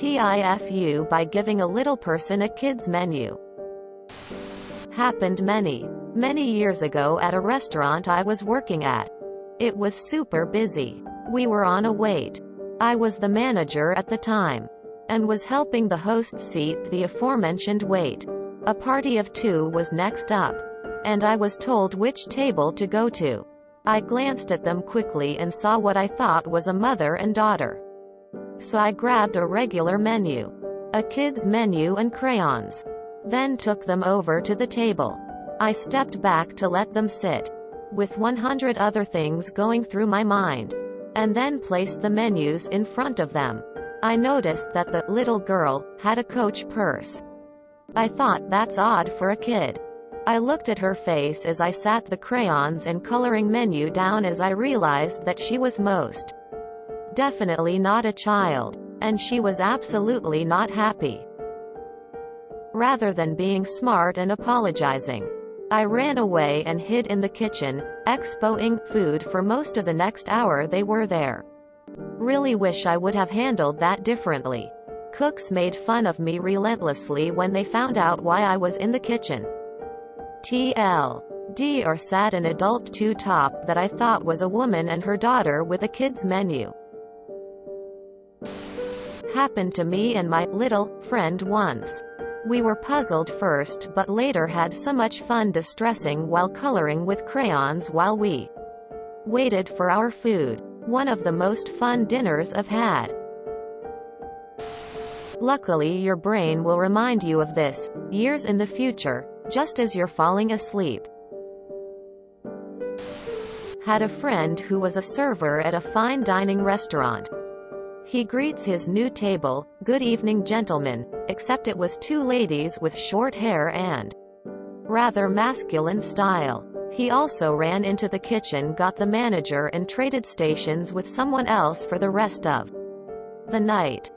TIFU by giving a little person a kid's menu. Happened many years ago at a restaurant I was working at. It was super busy. We were on a wait. I was the manager at the time, and was helping the host seat the aforementioned wait. A party of 2 was next up, and I was told which table to go to. I glanced at them quickly and saw what I thought was a mother and daughter. So I grabbed a regular menu, a kid's menu and crayons, then took them over to the table. I stepped back to let them sit, with 100 other things going through my mind, and then placed the menus in front of them. I noticed that the little girl had a Coach purse. I thought, that's odd for a kid. I looked at her face as I sat the crayons and coloring menu down as I realized that she was most definitely not a child, and she was absolutely not happy. Rather than being smart and apologizing, I ran away and hid in the kitchen, expoing food for most of the next hour they were there. Really wish I would have handled that differently. Cooks made fun of me relentlessly when they found out why I was in the kitchen. TLD, or sat an adult two-top that I thought was a woman and her daughter with a kid's menu. Happened to me and my little friend once. We were puzzled first but later had so much fun distressing while coloring with crayons while we waited for our food. One of the most fun dinners I've had. Luckily your brain will remind you of this, years in the future, just as you're falling asleep. Had a friend who was a server at a fine dining restaurant. He greets his new table, "Good evening gentlemen," except it was 2 ladies with short hair and rather masculine style. He also ran into the kitchen, got the manager and traded stations with someone else for the rest of the night.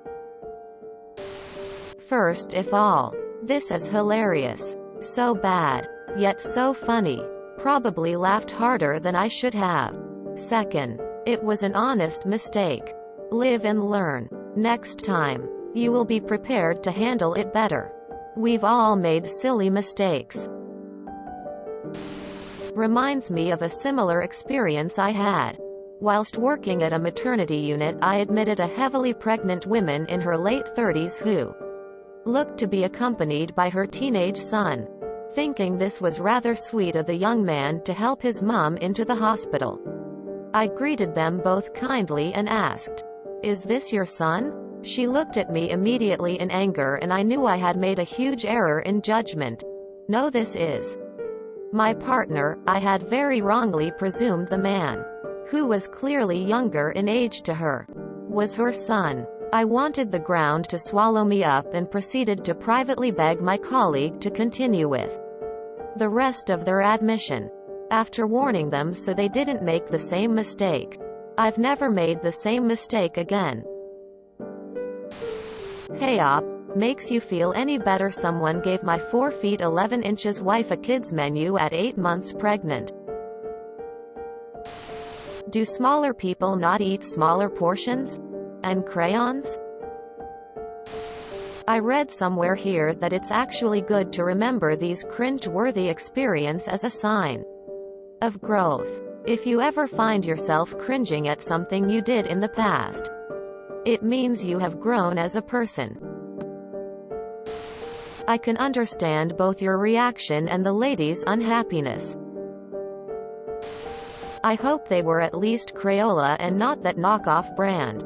First of all, this is hilarious. So bad, yet so funny. Probably laughed harder than I should have. Second, it was an honest mistake. Live and learn. Next time, you will be prepared to handle it better. We've all made silly mistakes. Reminds me of a similar experience I had. Whilst working at a maternity unit, I admitted a heavily pregnant woman in her late 30s who looked to be accompanied by her teenage son. Thinking this was rather sweet of the young man to help his mom into the hospital, I greeted them both kindly and asked, "Is this your son?" She looked at me immediately in anger and I knew I had made a huge error in judgment. "No, this is my partner." I had very wrongly presumed the man, who was clearly younger in age to her, was her son. I wanted the ground to swallow me up and proceeded to privately beg my colleague to continue with the rest of their admission, after warning them so they didn't make the same mistake. I've never made the same mistake again. Hey op, makes you feel any better? Someone gave my 4 feet 11 inches wife a kid's menu at 8 months pregnant. Do smaller people not eat smaller portions? And crayons? I read somewhere here that it's actually good to remember these cringe-worthy experiences as a sign of growth. If you ever find yourself cringing at something you did in the past, it means you have grown as a person. I can understand both your reaction and the lady's unhappiness. I hope they were at least Crayola and not that knockoff brand.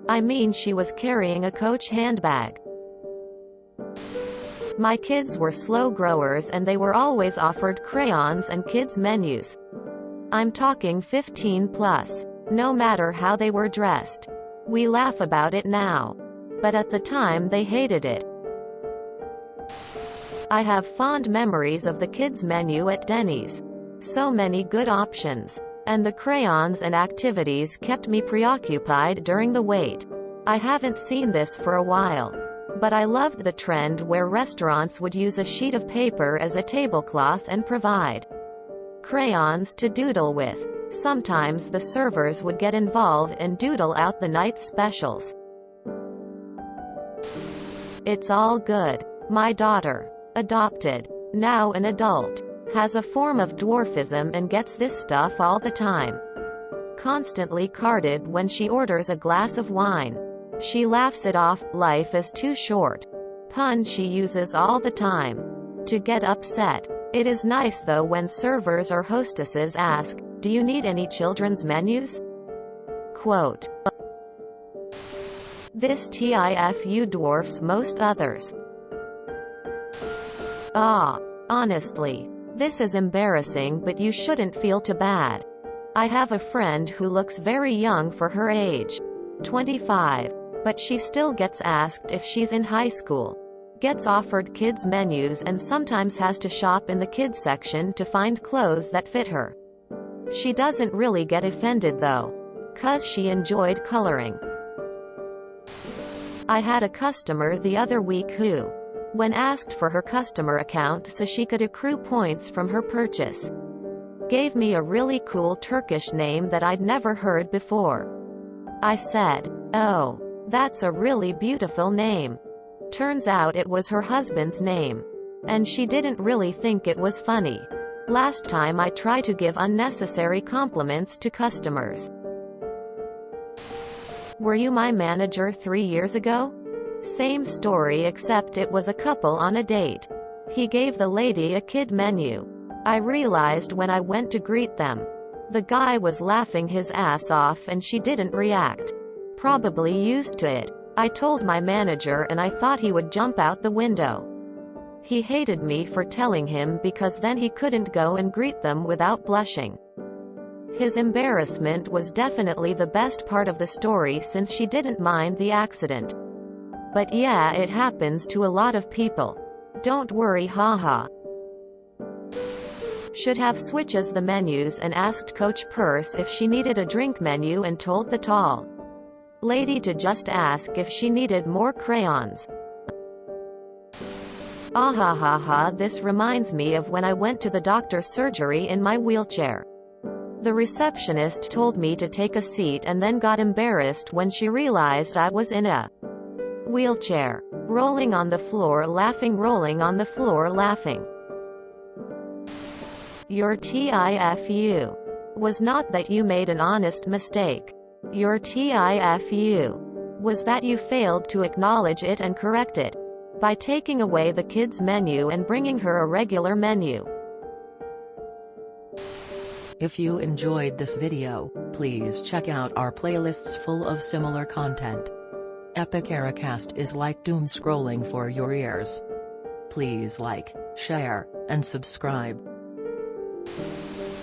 I mean, she was carrying a Coach handbag. My kids were slow growers and they were always offered crayons and kids' menus. I'm talking 15 plus. No matter how they were dressed. We laugh about it now, but at the time they hated it. I have fond memories of the kids' menu at Denny's. So many good options. And the crayons and activities kept me preoccupied during the wait. I haven't seen this for a while, but I loved the trend where restaurants would use a sheet of paper as a tablecloth and provide crayons to doodle with. Sometimes the servers would get involved and doodle out the night's specials. It's all good. My daughter, adopted, now an adult, has a form of dwarfism and gets this stuff all the time. Constantly carded when she orders a glass of wine. She laughs it off, life is too short. Pun she uses all the time. To get upset. It is nice though when servers or hostesses ask, "Do you need any children's menus?" Quote. This TIFU dwarfs most others. Honestly. This is embarrassing, but you shouldn't feel too bad. I have a friend who looks very young for her age. 25. But she still gets asked if she's in high school. Gets offered kids' menus and sometimes has to shop in the kids section to find clothes that fit her. She doesn't really get offended though. 'Cause she enjoyed coloring. I had a customer the other week who, when asked for her customer account so she could accrue points from her purchase, gave me a really cool Turkish name that I'd never heard before. I said, "Oh, that's a really beautiful name." Turns out it was her husband's name. And she didn't really think it was funny. Last time I try to give unnecessary compliments to customers. Were you my manager 3 years ago? Same story except it was a couple on a date. He gave the lady a kid menu. I realized when I went to greet them. The guy was laughing his ass off and she didn't react. Probably used to it. I told my manager and I thought he would jump out the window. He hated me for telling him because then he couldn't go and greet them without blushing. His embarrassment was definitely the best part of the story since she didn't mind the accident. But yeah, it happens to a lot of people. Don't worry, haha. Should have switches the menus and asked Coach Purse if she needed a drink menu and told the tall lady to just ask if she needed more crayons. Ahahaha, this reminds me of when I went to the doctor's surgery in my wheelchair. The receptionist told me to take a seat and then got embarrassed when she realized I was in a wheelchair. Rolling on the floor laughing, rolling on the floor laughing. Your TIFU was not that you made an honest mistake. Your TIFU was that you failed to acknowledge it and correct it by taking away the kids' menu and bringing her a regular menu. If you enjoyed this video, please check out our playlists full of similar content. Epic Ericast is like doom scrolling for your ears. Please like, share, and subscribe.